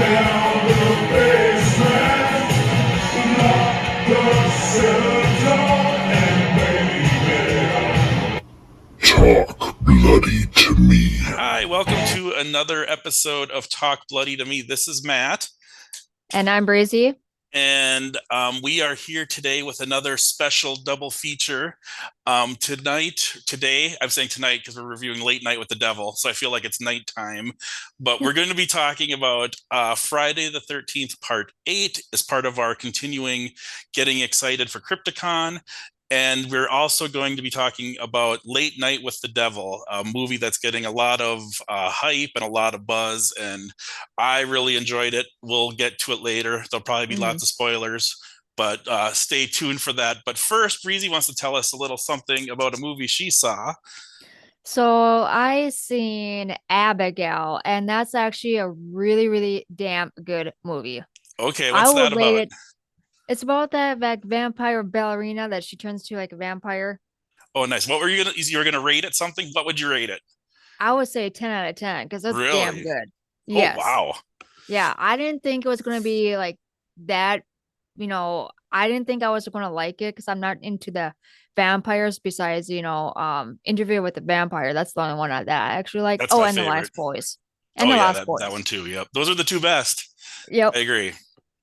down the basement, lock the cellar door, and baby, talk bloody to me. Hi, welcome to another episode of Talk Bloody to Me. This is Matt, And I'm Breezy. and we are here today with another special double feature. Today, I'm saying tonight because we're reviewing Late Night with the Devil, so I feel like it's nighttime. But we're going to be talking about Friday the 13th, Part 8, as part of our continuing Getting Excited for Crypticon. And we're also going to be talking about Late Night with the Devil, a movie that's getting a lot of hype and a lot of buzz. And I really enjoyed it. We'll get to it later. There'll probably be lots of spoilers, but stay tuned for that. But first, Breezy wants to tell us a little something about a movie she saw. So I seen Abigail, and that's actually a really, really damn good movie. Okay, I what's that would rate about? it. It's about that vampire ballerina that she turns to like a vampire. Oh, nice. What were you gonna rate it something? What would you rate it? I would say 10 out of 10 because that's damn Really? good. Oh, Yes. wow. Yeah. I didn't think it was going to be like that. I didn't think I was going to like it because I'm not into the vampires besides, Interview with the Vampire. That's the only one that I actually like. That's Oh, my and The favorite. Last Boys. And Oh The yeah, Last that Boys. one too. Yep. Those are the two best. Yep. I agree.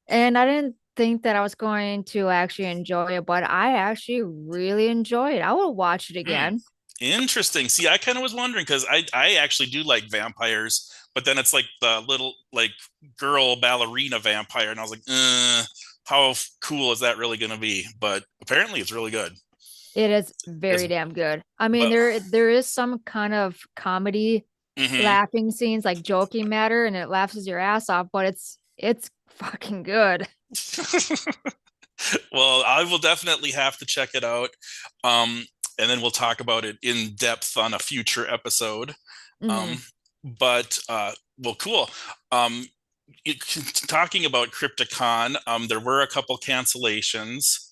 And I didn't think that I was going to actually enjoy it, but I actually really enjoyed it. I will watch it Hmm. again. Interesting. See, I kind of was wondering because I actually do like vampires, but then it's like the little like girl ballerina vampire, and I was like, how cool is that really going to be? But apparently, it's really good. It is It's very damn good. I mean, but there is some kind of comedy mhm. laughing scenes like joking matter and it laughs your ass off, but it's fucking good. Well, I will definitely have to check it out, um, and then we'll talk about it in depth on a future episode. Hmm. Um, but well, cool. Um, Talking about Crypticon, there were a couple cancellations.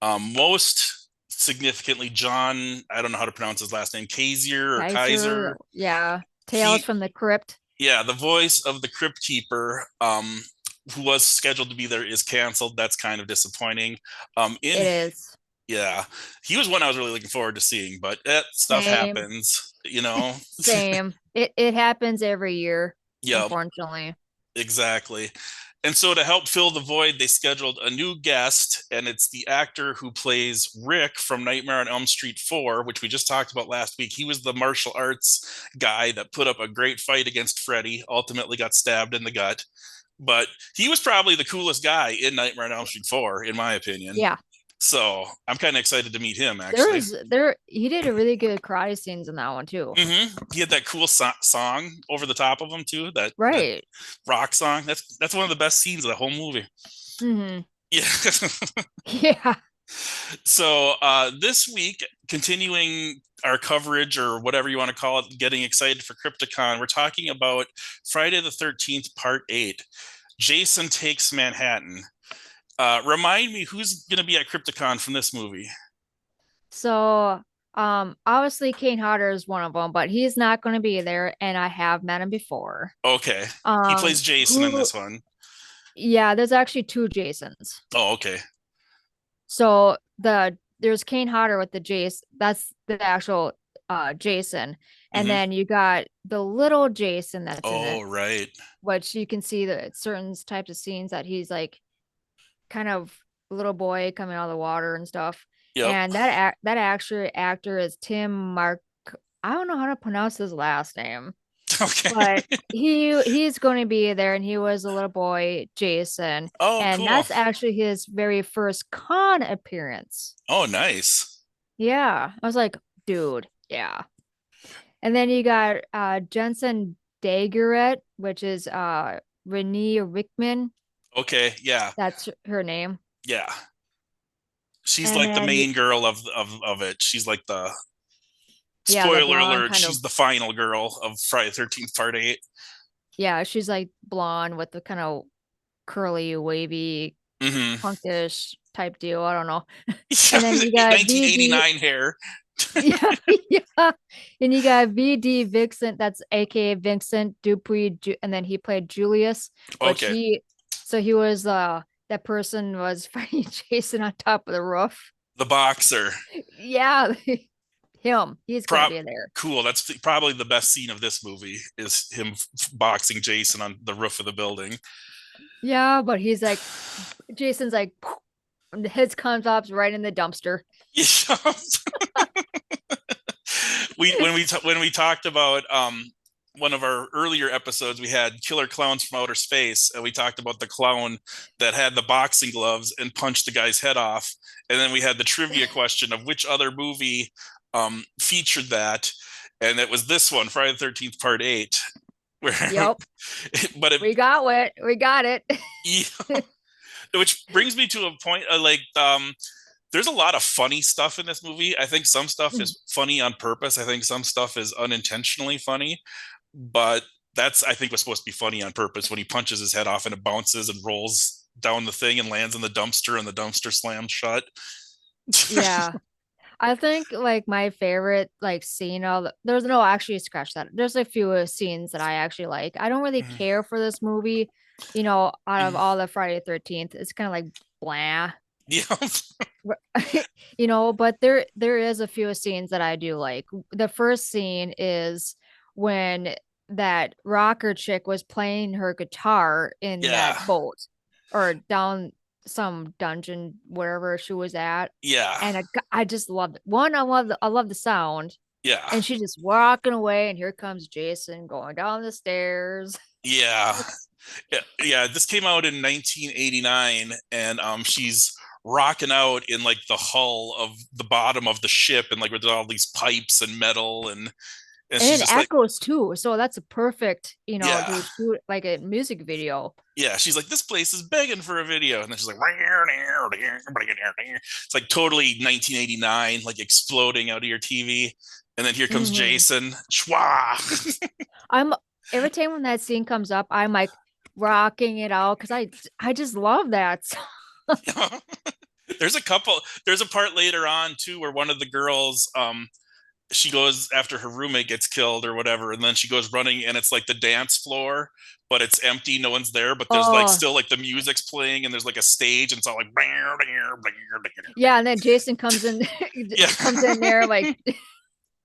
Most significantly, John, I don't know how to pronounce his last name, Kaiser or Kaiser, Kaiser. yeah. Tales He, from the Crypt. yeah, the voice of the Crypt Keeper, who was scheduled to be there, is canceled. That's kind of disappointing. In It is. Yeah, he was one I was really looking forward to seeing, but that stuff Same. happens. Same. It happens every year, Yeah, unfortunately. exactly. And so to help fill the void, they scheduled a new guest, and it's the actor who plays Rick from Nightmare on Elm Street 4, which we just talked about last week. He was the martial arts guy that put up a great fight against Freddy, ultimately got stabbed in the gut. But he was probably the coolest guy in Nightmare on Elm Street 4, in my opinion. Yeah. So I'm kind of excited to meet him, There actually. was there he did a really good karate scenes in that one too. He had that cool song over the top of him too. That Right. rock song. That's one of the best scenes of the whole movie. Hmm. Yeah. Yeah. So this week, continuing our coverage or whatever you want to call it, getting excited for Crypticon, we're talking about Friday the 13th, Part 8. Jason Takes Manhattan. Remind me who's going to be at Crypticon from this movie. So, obviously Kane Hodder is one of them, but he's not going to be there, and I have met him before. Okay. He plays Jason in Who? this one. Yeah, there's actually two Jasons. Oh, okay. So there's Kane Hodder with the Jace. That's the actual Jason, and Hmm. then you got the little Jason that's in Oh, it, right. which you can see the certain types of scenes that he's like kind of a little boy coming out of the water and stuff. Yep. And that actual actor is Tim Mark. I don't know how to pronounce his last name, Okay. but he's going to be there, and he was a little boy, Jason, Oh, and cool. that's actually his very first con appearance. Oh, nice. Yeah, I was like, dude, yeah. And then you got Jensen Daggeret, which is Renee Rickman. Okay, yeah, That's her name. yeah. She's And like the then main girl of it. She's like the yeah, the spoiler blonde alert. kind She's of. the final girl of Friday 13th Part 8. Yeah, she's like blonde with the kind of curly, wavy, Mm-hmm. punkish type deal. I don't know. And then you got VV. 1989 hair. Yeah, yeah. And you got VD Vincent, that's aka Vincent Dupuy, and then he played Julius, which Okay, he was that person was fighting Jason on top of the roof. the boxer. Yeah, him. He's gonna Prop be there. Cool. That's probably the best scene of this movie is him boxing Jason on the roof of the building. Yeah, but he's like Jason's like and his comes up right in the dumpster. Yeah. When we talked about one of our earlier episodes, we had Killer Clowns from Outer Space, and we talked about the clown that had the boxing gloves and punched the guy's head off. And then we had the trivia question of which other movie featured that, and it was this one, Friday the 13th Part 8. Where, Yep. but it, We got it. We got it. yeah, which brings me to a point like there's a lot of funny stuff in this movie. I think some stuff is funny on purpose. I think some stuff is unintentionally funny, but that's I think was supposed to be funny on purpose when he punches his head off and it bounces and rolls down the thing and lands in the dumpster and the dumpster slams shut. Yeah. I think like my favorite like scene of there's no actually scratch that. There's a few scenes that I actually like. I don't really Mhm. care for this movie, out of Mhm. all the Friday the 13th. It's kind of like blah. Yeah. But there is a few scenes that I do like. The first scene is when that rocker chick was playing her guitar in Yeah. that boat or down some dungeon wherever she was at. Yeah. And I just loved it. One, I love the sound. Yeah. And she just walking away, and here comes Jason going down the stairs. Yeah. Yeah, this came out in 1989, and she's rocking out in like the hull of the bottom of the ship, and like with all these pipes and metal, and she's And it just like, echoes too. So that's a perfect, yeah, to shoot like a music video. yeah. She's like, this place is begging for a video, and then she's like, it's like totally 1989, like exploding out of your TV, and then here comes Mhm. Jason. Schwa. I'm every time when that scene comes up, I'm like rocking it out because I just love that. There's a couple. There's a part later on too where one of the girls she goes after her roommate gets killed or whatever, and then she goes running and it's like the dance floor, but it's empty, no one's there, but there's like Oh, still like the music's playing and there's like a stage and it's all like yeah, and then Jason comes in yeah. comes in there like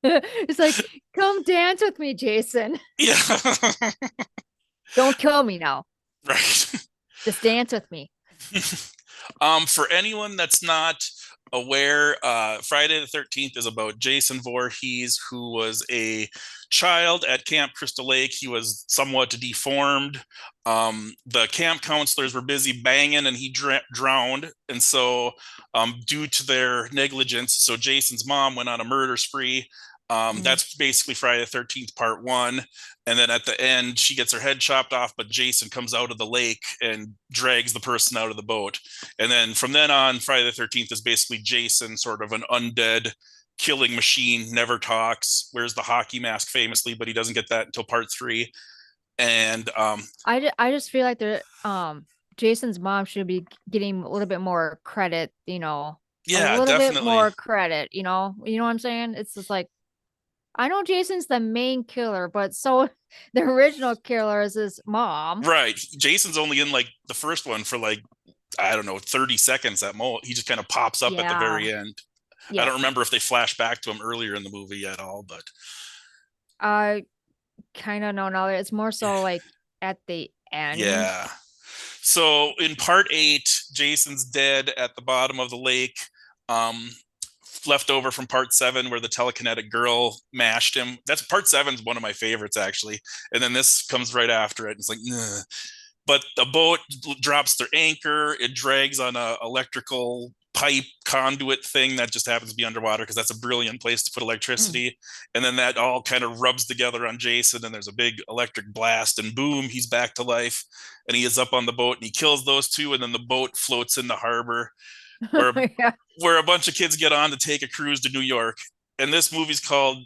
it's like, come dance with me, Jason. Yeah. Don't kill me now. Right. Just dance with me. For anyone that's not aware, Friday the 13th is about Jason Voorhees, who was a child at Camp Crystal Lake. He was somewhat deformed. The camp counselors were busy banging and he drowned. And so, due to their negligence, so Jason's mom went on a murder spree. Mm. That's basically Friday the 13th, part one. And then at the end, she gets her head chopped off, but Jason comes out of the lake and drags the person out of the boat. And then from then on, Friday the 13th is basically Jason, sort of an undead killing machine, never talks, wears the hockey mask famously, but he doesn't get that until part three. And I just feel like Jason's mom should be getting a little bit more credit, a yeah, little bit definitely. more credit, you know what I'm saying? It's just like I know Jason's the main killer, but so the original killer is his mom. Right. Jason's only in like the first one for like, I don't know, 30 seconds at most. He just kind of pops up at the Yeah. very end. I Yeah. don't remember if they flash back to him earlier in the movie at all, but I kind of know now. It's more so like at the end. yeah. So in part eight, Jason's dead at the bottom of the lake. Um, Left over from part seven where the telekinetic girl mashed him. That's part seven's one of my favorites actually. And then this comes right after it. It's like, nah. But the boat drops their anchor. It drags on a electrical pipe conduit thing that just happens to be underwater because that's a brilliant place to put Mm. electricity. And then that all kind of rubs together on Jason, and there's a big electric blast, and boom, he's back to life. And he is up on the boat, and he kills those two, and then the boat floats into harbor where Yeah. where a bunch of kids get on to take a cruise to New York. And this movie's called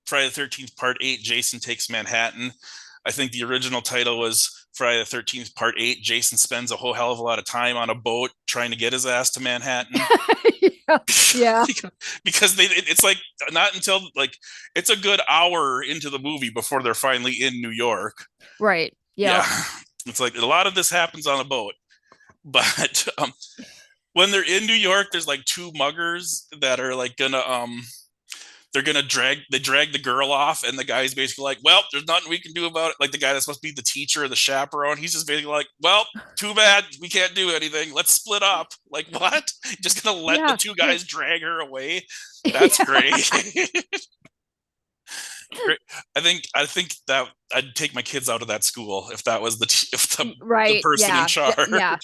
Friday the 13th Part 8, Jason Takes Manhattan. I think the original title was Friday the 13th Part 8, Jason spends a whole hell of a lot of time on a boat trying to get his ass to Manhattan. Yeah. Because it's like not until like it's a good hour into the movie before they're finally in New York. Right. Yeah, Yeah. it's like a lot of this happens on a boat, but when they're in New York, there's like two muggers that are like gonna they're gonna drag the girl off, and the guy's basically like, well, there's nothing we can do about it. Like the guy that's supposed to be the teacher or the chaperone, he's just basically like, well, too bad, we can't do anything, let's split up. Like, what? You're just gonna let the Yeah. two guys drag her away? That's Yeah. great. Great. I think that I'd take my kids out of that school if that was the Right. person in Yeah. charge. Yeah.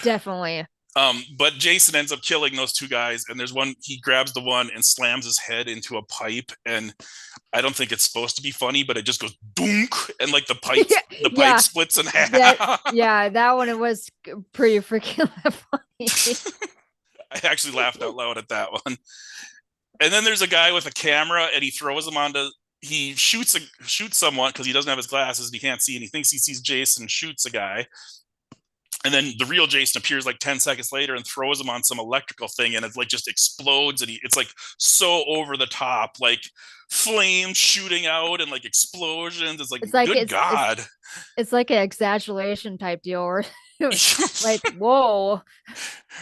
Definitely. But Jason ends up killing those two guys, and there's one, he grabs the one and slams his head into a pipe, and I don't think it's supposed to be funny, but it just goes dunk, and like the pipe Yeah. splits in half. That one, it was pretty freaking funny. I actually laughed out loud at that one. And then there's a guy with a camera, and he throws him onto, he shoots someone because he doesn't have his glasses and he can't see, and he thinks he sees Jason, shoots a guy. And then the real Jason appears like 10 seconds later and throws him on some electrical thing, and it like just explodes, and it's like so over the top, like flames shooting out and like explosions. It's like, good God. It's like an exaggeration type deal, or like, whoa.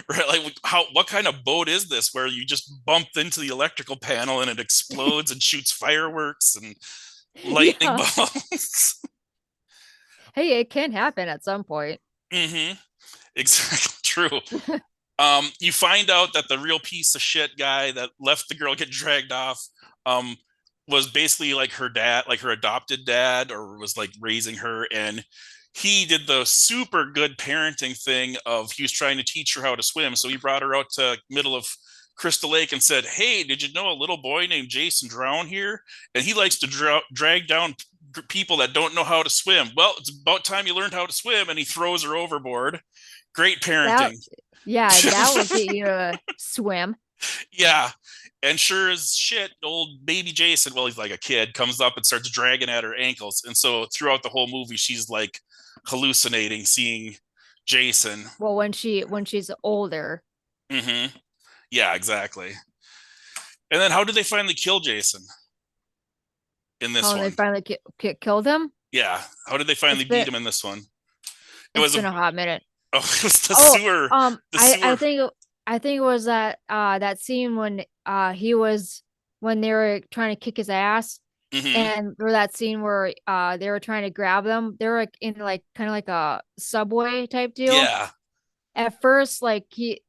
Right, like what kind of boat is this where you just bumped into the electrical panel and it explodes and shoots fireworks and lightning bolts? Hey, it can happen at some point. Mm-hmm. Exactly true. You find out that the real piece of shit guy that left the girl get dragged off was basically like her dad, like her adopted dad, or was like raising her, and he did the super good parenting thing of he was trying to teach her how to swim. So he brought her out to middle of Crystal Lake and said, hey, did you know a little boy named Jason drowned here? And he likes to drag down people that don't know how to swim. Well, it's about time you learned how to swim. And he throws her overboard. Great parenting. That would get you to swim. Yeah. And sure as shit, old baby Jason, well, he's like a kid, comes up and starts dragging at her ankles. And so throughout the whole movie, she's like hallucinating, seeing Jason. Well, when she's older. Mm-hmm. Yeah, exactly. And then how did they finally kill Jason in this one? They finally killed him? Yeah. How did they finally beat him in this one? It's been a hot minute. Oh, it was the sewer. I think it was that scene when when they were trying to kick his ass. Mm-hmm. And or that scene where they were trying to grab them. They were like in like kind of like a subway type deal. Yeah. At first, like he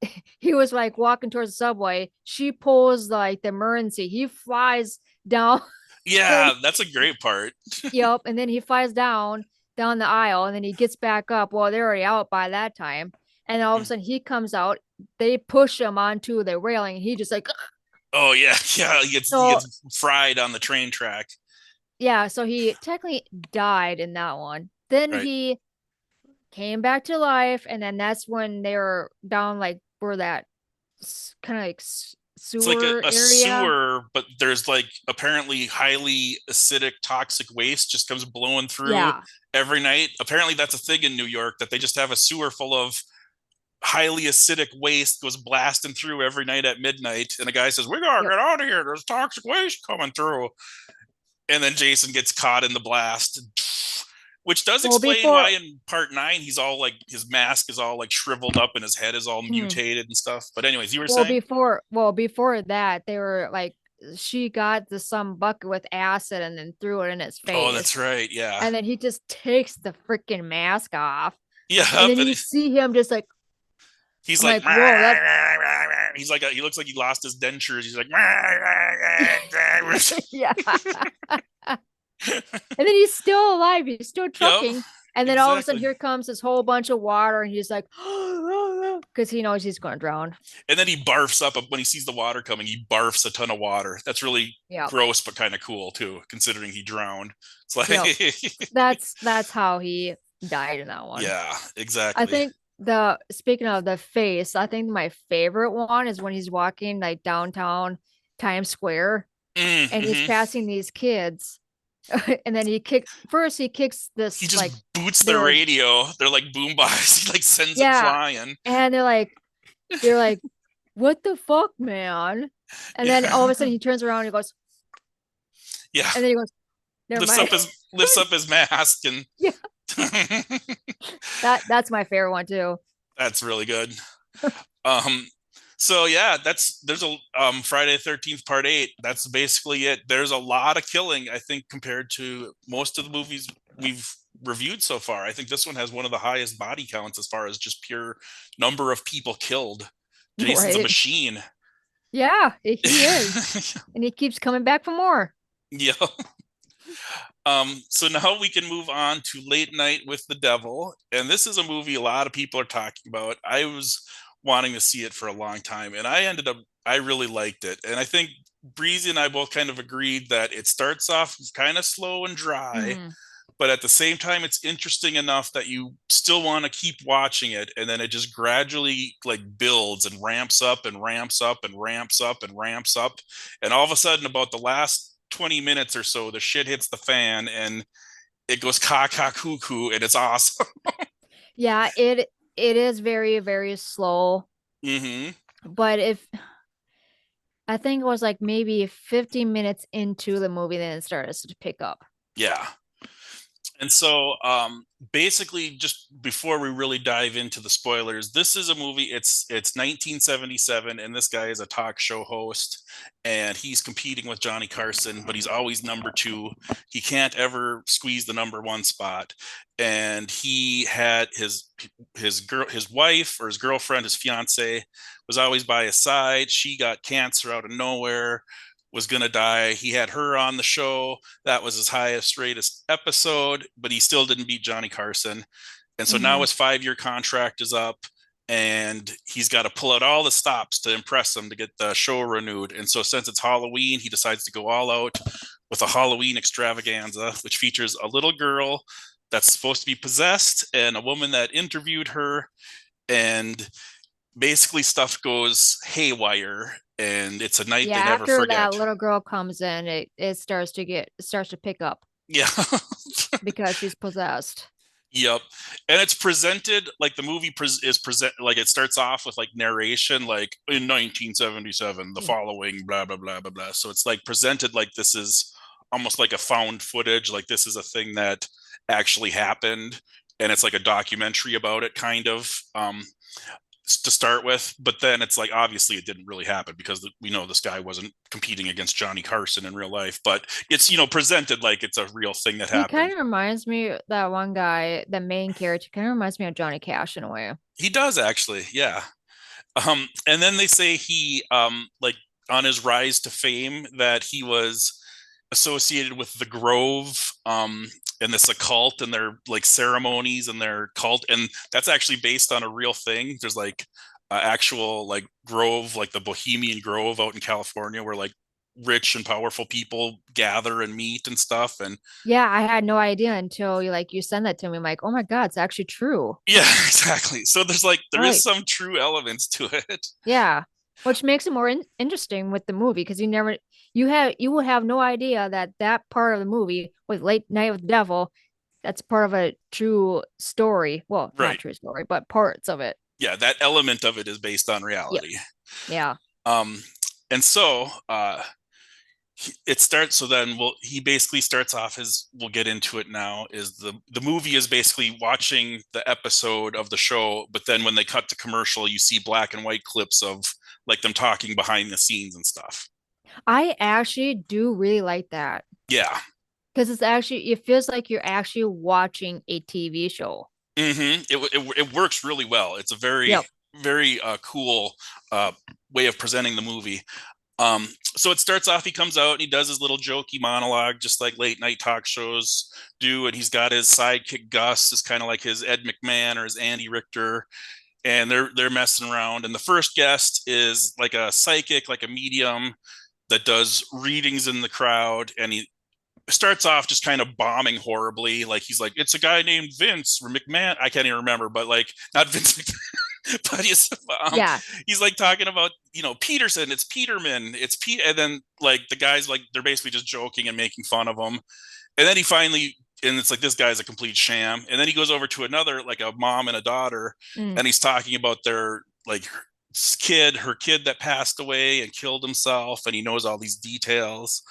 was like walking towards the subway. She pulls like the emergency. He flies down. Yeah, that's a great part. Yep. And then he flies down the aisle, and then he gets back up. Well, they're already out by that time. And all of a sudden he comes out. They push him onto the railing. And he just like, oh yeah, he gets fried on the train track. Yeah, so he technically died in that one. Then he came back to life, and then that's when they were down like where that kind of like sewer it's like a area. Sewer, but there's like apparently highly acidic, toxic waste just comes blowing through every night. Apparently that's a thing in New York, that they just have a sewer full of highly acidic waste goes blasting through every night at midnight, and the guy says, we gotta get out of here, there's toxic waste coming through. And then Jason gets caught in the blast, which does explain why in part 9 he's all like, his mask is all like shriveled up and his head is all mutated and stuff. But anyways, you were saying before that, they were like, she got some bucket with acid and then threw it in his face. Oh, that's right. Yeah. And then he just takes the freaking mask off. Yeah. And then you see him just like, he's like, whoa, he's like, he looks like he lost his dentures. He's like, yeah. And then he's still alive. He's still trucking. Yep, and then all of a sudden, here comes this whole bunch of water, and he's like, because he knows he's going to drown. And then he barfs up when he sees the water coming. He barfs a ton of water. That's really gross, but kind of cool too, considering he drowned. It's like that's how he died in that one. Yeah, exactly. I think speaking of the face, I think my favorite one is when he's walking like downtown Times Square, and he's passing these kids. And then he kicks this. He just like boots their radio. They're like boombox. He like sends it flying. And they're like, what the fuck, man? And Yeah. then all of a sudden he turns around and he goes, Yeah. and then he goes, never mind. Lifts up his mask and Yeah, that's my favorite one too. that's really good. Um, so yeah, there's a Friday the 13th Part 8. That's basically it. There's a lot of killing, I think, compared to most of the movies we've reviewed so far. I think this one has one of the highest body counts as far as just pure number of people killed. Jason's a Right. machine. Yeah, he is. And he keeps coming back for more. Yeah. So now we can move on to Late Night with the Devil. And this is a movie a lot of people are talking about. I was wanting to see it for a long time, and I really liked it. And I think Breezy and I both kind of agreed that it starts off kind of slow and dry, Mhm. but at the same time, it's interesting enough that you still want to keep watching it. And then it just gradually like builds and ramps up and ramps up and ramps up and ramps up. And all of a sudden, about the last 20 minutes or so, the shit hits the fan and it goes caca cuckoo and it's awesome. Yeah, it is very, very slow. Hmm. But if I think it was like maybe 15 minutes into the movie, then it started to pick up. Yeah. And so basically just before we really dive into the spoilers, this is a movie, it's 1977, and this guy is a talk show host, and he's competing with Johnny Carson, but he's always number two. He can't ever squeeze the number one spot. And he had his wife or his girlfriend, his fiance, was always by his side. She got cancer out of nowhere, was gonna die. He had her on the show. That was his highest rated episode, but he still didn't beat Johnny Carson. And so now Mhm. his 5-year contract is up, and he's got to pull out all the stops to impress them to get the show renewed. And so since it's Halloween, he decides to go all out with a Halloween extravaganza, which features a little girl that's supposed to be possessed and a woman that interviewed her. And basically stuff goes haywire, and it's a night Yeah, they never after that forget. little girl comes in, it starts to pick up Yeah. because she's possessed. Yep. And it's presented like the movie is present like it starts off with like narration, like in 1977 the Mm. following blah blah blah blah blah. So it's like presented like this is almost like a found footage, like this is a thing that actually happened, and it's like a documentary about it kind of. To start with, but then it's like obviously it didn't really happen because we know this guy wasn't competing against Johnny Carson in real life, but it's presented like it's a real thing that He kind happened. of reminds me, that one guy, the main character, kind of reminds me of Johnny Cash in a way. He does actually, yeah. And then they say he like on his rise to fame that he was associated with the Grove, and this occult and their like ceremonies and their cult, and that's actually based on a real thing. There's like actual like grove, like the Bohemian Grove out in California, where like rich and powerful people gather and meet and stuff. And Yeah, I had no idea until you send that to me. I'm like, oh my God, it's actually true. yeah, exactly. So there is Right. some true elements to it. Yeah. Which makes it more interesting with the movie because you will have no idea that that part of the movie with Late Night with the Devil, that's part of a true story. Well, not Right. true story, but parts of it. Yeah, that element of it is based on Yep. reality. Yeah. Um, and so it starts. So then, he basically starts off as we'll get into it now. Is the movie is basically watching the episode of the show, but then when they cut to commercial, you see black and white clips of like them talking behind the scenes and stuff. I actually do really like that Yeah. because it feels like you're actually watching a TV show. It works really well. It's a very Yep. very cool uh, way of presenting the movie. So it starts off, he comes out and he does his little jokey monologue, just like late night talk shows do. And he's got his sidekick Gus, is kind of like his Ed McMahon or his Andy Richter, and they're messing around. And the first guest is like a psychic, like a medium that does readings in the crowd, and he starts off just kind of bombing horribly. Like he's like, it's a guy named Vince or McMahon. I can't even remember, but like not Vince McMahon, but Yeah. he's like talking about Peterson, it's Peterman, it's Pete, and then like the guys like they're basically just joking and making fun of him, and then he finally. And it's like this guy's a complete sham. And then he goes over to another, like a mom and a daughter, Mm. and he's talking about their like her kid that passed away and killed himself, and he knows all these details.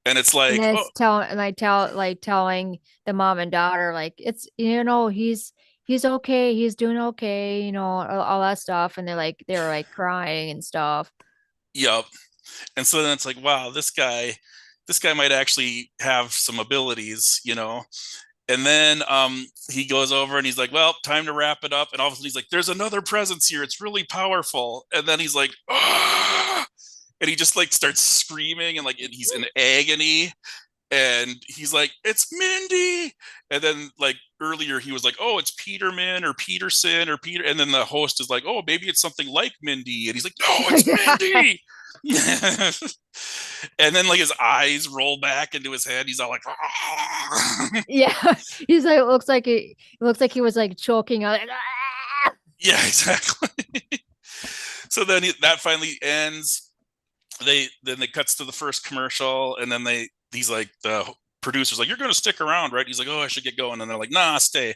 And it's And like, then oh, it's telling the mom and daughter like it's he's okay, he's doing okay, all that stuff, and they're like crying and stuff. yep. And so then it's like, wow, this guy might actually have some abilities, And then he goes over and he's like, well, time to wrap it up. And all of a sudden he's like, there's another presence here. It's really powerful. And then he's like, ah! And he just like starts screaming and he's in agony. And he's like, it's Mindy. And then like earlier he was like, oh, it's Peterman or Peterson or Peter. And then the host is like, oh, maybe it's something like Mindy. And he's like, no, it's Mindy. And then like his eyes roll back into his head. He's all like, ah! Yeah, he's like, it looks like he was like choking out. Yeah, exactly. So then that finally ends. Then they cuts to the first commercial, and then he's like, the producer's like, you're going to stick around, right? He's like, oh, I should get going. And they're like, nah, stay.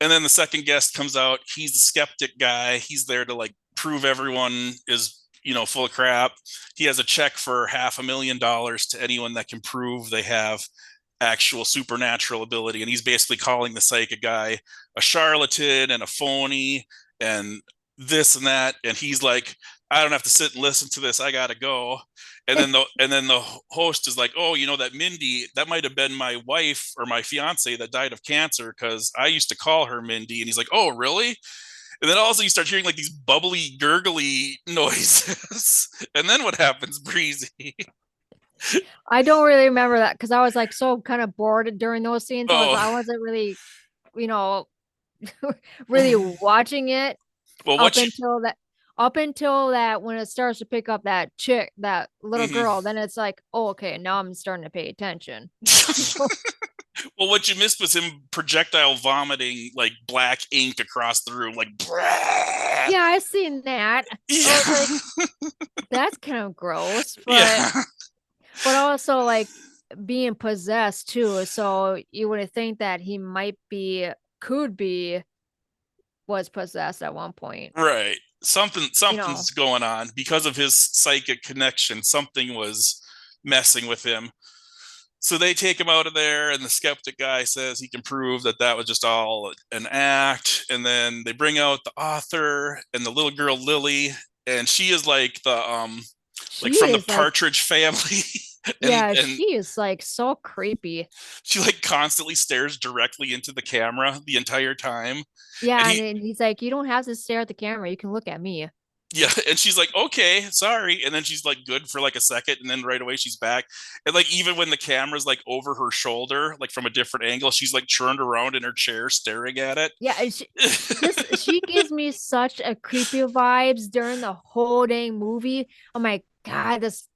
And then the second guest comes out. He's the skeptic guy. He's there to like prove everyone is, full of crap. He has a check for $500,000 to anyone that can prove they have actual supernatural ability. And he's basically calling the psychic guy a charlatan and a phony and this and that. And he's like, I don't have to sit and listen to this. I gotta go. And then the host is like, oh, that Mindy, that might have been my wife or my fiance that died of cancer, because I used to call her Mindy. And he's like, oh, really? And then also you start hearing like these bubbly, gurgly noises. And then what happens, Breezy? I don't really remember that because I was like so kind of bored during those scenes. I Oh, wasn't really, you know, really watching it well, up what you? until that up until that when it starts to pick up that chick, that little Mhm. girl, then it's like, oh, okay, now I'm starting to pay attention. Well, what you missed was him projectile vomiting like black ink across the room, like. Brah! Yeah, I seen that. I was like, Yeah. that's kind of gross, Yeah. but also like being possessed too. So you would think that could be was possessed at one point. Right. You know, Something's going on because of his psychic connection. Something was messing with him. So they take him out of there, and the skeptic guy says he can prove that that was just all an act. And then they bring out the author and the little girl Lily, and she is like the like she from the is like, Partridge Family. and yeah, and she is like so creepy. she like constantly stares directly into the camera the entire time. And Yeah, and then he's like, you don't have to stare at the camera. You can look at me. yeah, and she's like, okay, sorry. And then she's like good for like a second, and then right away she's back. And like even when the camera's like over her shoulder, like from a different angle, she's like turned around in her chair staring at it. Yeah, and she gives me such a creepy vibes during the whole dang movie. Oh my God, this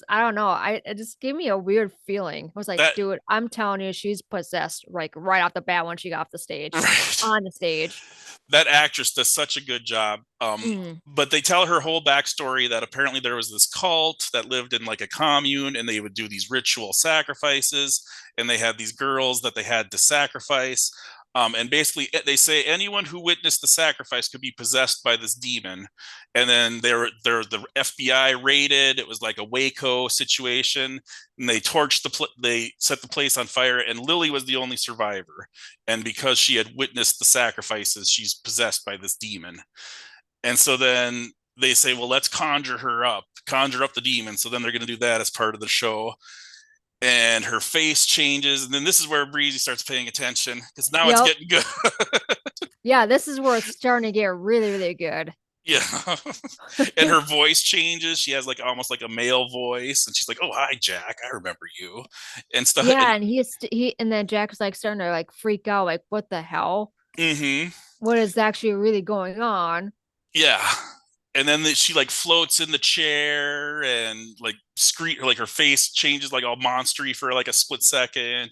I don't know. It just gave me a weird feeling. I was like, That dude, I'm telling you, she's possessed like right off the bat when she got off the stage, right. on the stage. That actress does such a good job. Mm. But they tell her whole backstory that apparently there was this cult that lived in like a commune, and they would do these ritual sacrifices, and they had these girls that they had to sacrifice. And basically, they say anyone who witnessed the sacrifice could be possessed by this demon. And then they're the FBI raided. It was like a Waco situation, and they torched they set the place on fire. And Lily was the only survivor, and because she had witnessed the sacrifices, she's possessed by this demon. And so then they say, well, let's conjure up the demon. So then they're going to do that as part of the show. And her face changes. And then this is where Breezy starts paying attention, because now it's Yep. getting good. Yeah, this is where it's starting to get really, really good. Yeah. And her voice changes. She has like almost like a male voice. And she's like, oh, hi, Jack. I remember you. And stuff. Yeah, and and then Jack was like starting to like freak out, like, what the hell? Mm-hmm. What is actually really going on? Yeah. And then she like floats in the chair and like scream, like her face changes like all monstery for like a split second,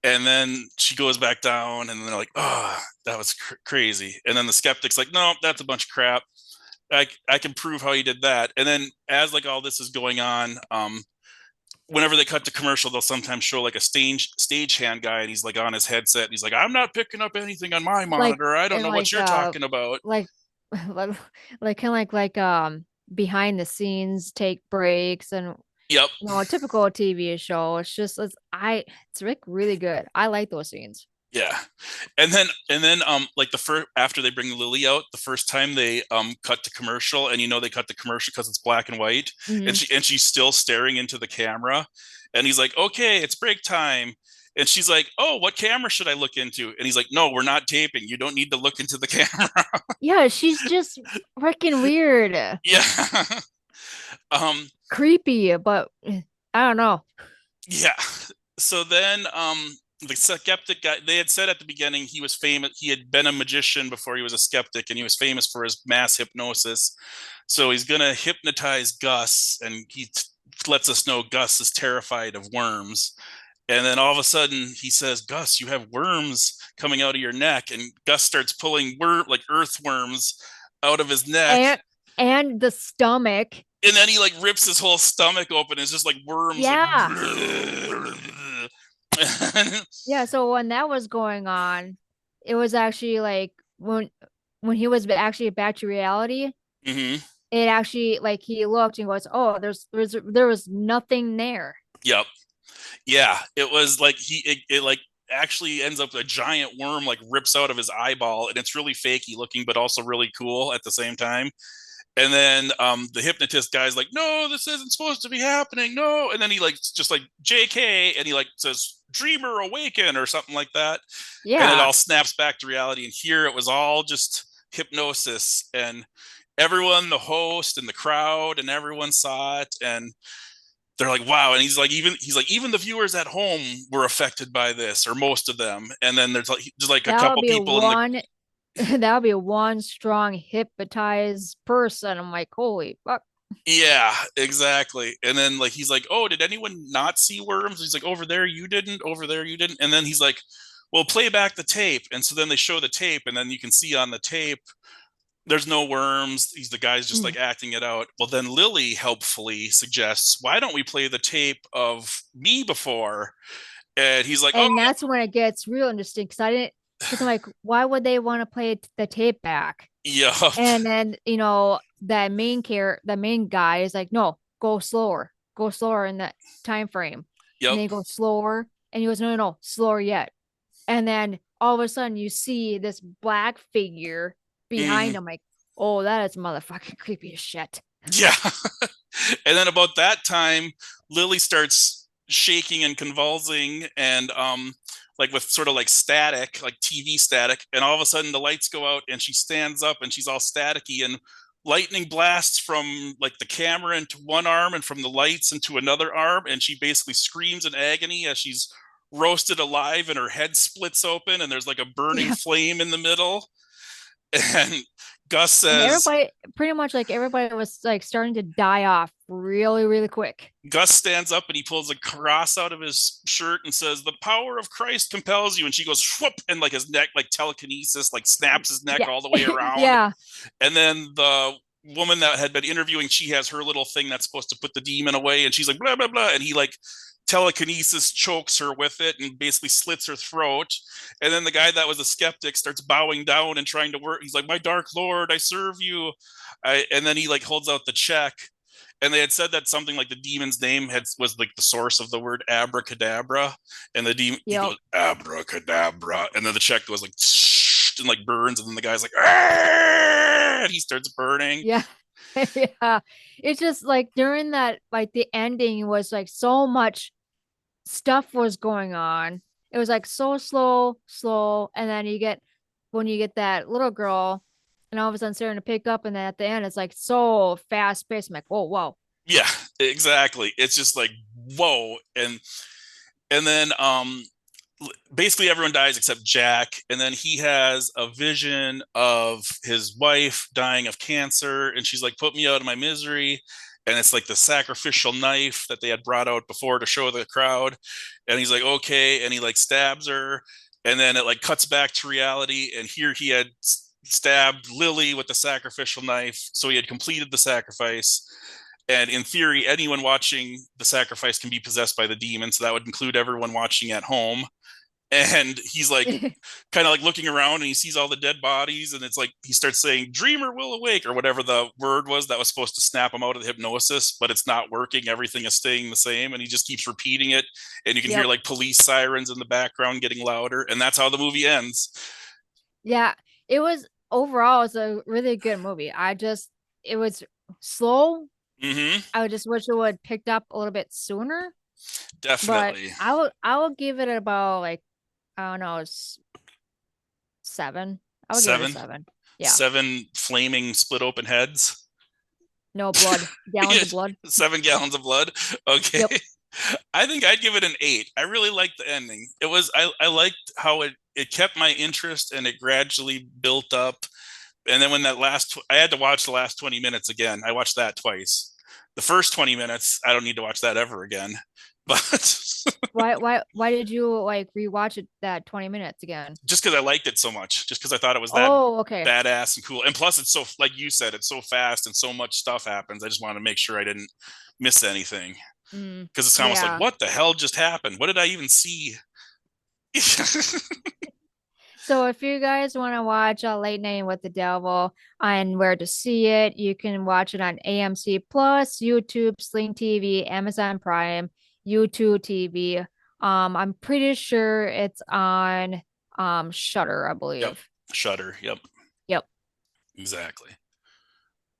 and then she goes back down, and they're like, oh, that was crazy. And then the skeptic's like, no, that's a bunch of crap. I can prove how he did that. And then as like all this is going on, whenever they cut to commercial, they'll sometimes show like a stagehand guy, and he's like on his headset, and he's like, I'm not picking up anything on my Like monitor. I don't and know what like you're talking about. like like kind of behind the scenes take breaks and Yep. a typical TV show. It's just it's really good. I like those scenes. Yeah. And then like the first after they bring Lily out, the first time they cut to commercial, and they cut the commercial because it's black and white, and Hmm. she's still staring into the camera, and he's like, okay, it's break time. And she's like, oh, what camera should I look into? And he's like, no, we're not taping. You don't need to look into the camera. Yeah, she's just freaking weird, Yeah. um, creepy, but I don't know. yeah. So then the skeptic guy, they had said at the beginning he was famous, he had been a magician before he was a skeptic, and he was famous for his mass hypnosis. So he's gonna hypnotize Gus, and lets us know Gus is terrified of worms. And then all of a sudden he says, Gus, you have worms coming out of your neck. And Gus starts pulling like earthworms out of his neck. And the stomach. And then he like rips his whole stomach open. It's just like worms. Yeah. Like, Yeah, so when that was going on, it was actually like when he was actually back to reality, mm-hmm. it actually like he looked and goes, "Oh, there was nothing there." Yep. Yeah, it was like it like actually ends up a giant worm like rips out of his eyeball, and it's really fakey looking, but also really cool at the same time. And then the hypnotist guy's like, no, this isn't supposed to be happening. No. And then he like just like JK, and he like says, dreamer awaken or something like that. And it Yeah. all snaps back to reality. And here it was all just hypnosis, and everyone, the host and the crowd and everyone saw it, and they're like, wow. And he's like, even the viewers at home were affected by this, or most of them. And then there's like a That would couple be people in the one that would be one strong hypnotized person. I'm like, holy fuck. Yeah, exactly. And then like he's like, oh, did anyone not see worms? He's like, over there you didn't, over there you didn't. And then he's like, well, play back the tape. And so then they show the tape, and then you can see on the tape there's no worms. The guy's just like acting it out. Well, then Lily helpfully suggests, why don't we play the tape of me before? And he's like, oh, And that's when it gets real interesting because I'm like, why would they want to play the tape back? yeah. And then, the main guy is like, no, go slower in that time frame. Yep. And they go slower, and he goes, no, no, no, slower yet. And then all of a sudden you see this black figure behind him, like, oh, that is motherfucking creepy as shit. Yeah. And then about that time, Lily starts shaking and convulsing, and like with sort of like static, like TV static, and all of a sudden the lights go out, and she stands up, and she's all staticky, and lightning blasts from like the camera into one arm and from the lights into another arm, and she basically screams in agony as she's roasted alive, and her head splits open, and there's like a burning flame in the middle. And Gus says, everybody was like starting to die off really, really quick. Gus stands up and he pulls a cross out of his shirt and says, the power of Christ compels you. And she goes, whoop, and like his neck, like telekinesis, like snaps his neck all the way around. Yeah. And then the woman that had been interviewing, she has her little thing that's supposed to put the demon away. And she's like, blah, blah, blah. And he like telekinesis chokes her with it and basically slits her throat. And then the guy that was a skeptic starts bowing down and trying to work. He's like, my dark lord, I serve you. And then he like holds out the check. And they had said that something like the demon's name was like the source of the word abracadabra. And the demon he goes, abracadabra. And then the check goes like and like burns. And then the guy's like, and he starts burning. Yeah. Yeah. It's just like during that, like the ending was like so much stuff was going on. It was like so slow. And then when you get that little girl, and all of a sudden starting to pick up, and then at the end it's like so fast paced. I'm like, whoa. Yeah, exactly. It's just like, whoa. And then basically everyone dies except Jack. And then he has a vision of his wife dying of cancer, and she's like, put me out of my misery. And it's like the sacrificial knife that they had brought out before to show the crowd. And he's like, okay. And he like stabs her, and then it like cuts back to reality. And here he had stabbed Lily with the sacrificial knife, so he had completed the sacrifice. And in theory, anyone watching the sacrifice can be possessed by the demon, so that would include everyone watching at home. And he's like kind of like looking around and he sees all the dead bodies and it's like he starts saying dreamer will awake or whatever the word was that was supposed to snap him out of the hypnosis, but it's not working. Everything is staying the same and he just keeps repeating it and you can hear Yep. like police sirens in the background getting louder and that's how the movie ends. Yeah, it was overall it's a really good movie. It was slow. Mm-hmm. I would just wish it would picked up a little bit sooner, but Definitely. I will give it about like I don't know, it's 7. I would give it a Seven. 7. Yeah. 7 flaming split open heads. No blood. Gallons of blood. 7 gallons of blood. Okay. Yep. I think I'd give it an 8. I really liked the ending. I liked how it kept my interest and it gradually built up. And then when I had to watch the last 20 minutes again. I watched that twice. The first 20 minutes, I don't need to watch that ever again. But Why did you like rewatch it that 20 minutes again? just because I liked it so much, just because I thought it was that Oh, okay. badass and cool. And plus, it's so, like you said, it's so fast and so much stuff happens. I just wanted to make sure I didn't miss anything because it's almost like, Yeah. what the hell just happened? What did I even see? So if you guys want to watch a Late Night with the Devil and where to see it, you can watch it on AMC Plus, YouTube, Sling TV, Amazon Prime, YouTube TV. I'm pretty sure it's on Shutter, I Yep. believe. Shutter. Yep. Yep. Exactly.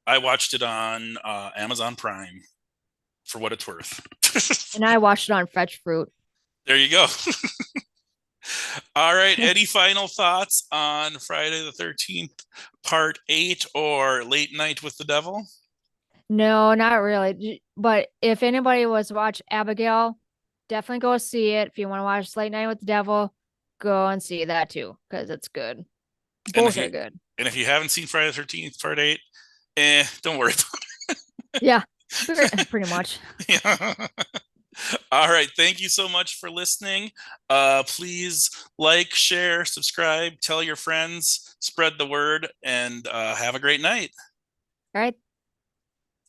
I watched it on Amazon Prime for what it's worth. And I watched it on Fetch Fruit. There you go. All right. Any final thoughts on Friday the 13th, Part 8 or Late Night with the Devil? No, not really. But if anybody was to watch Abigail, definitely go see it. If you want to watch Late Night with the Devil, go and see that too, because it's good. Both are good. And if you haven't seen Friday the 13th, Part 8, don't worry about it. Yeah, pretty much. Yeah. All right. Thank you so much for listening. Please like, share, subscribe, tell your friends, spread the word, and have a great night. All right.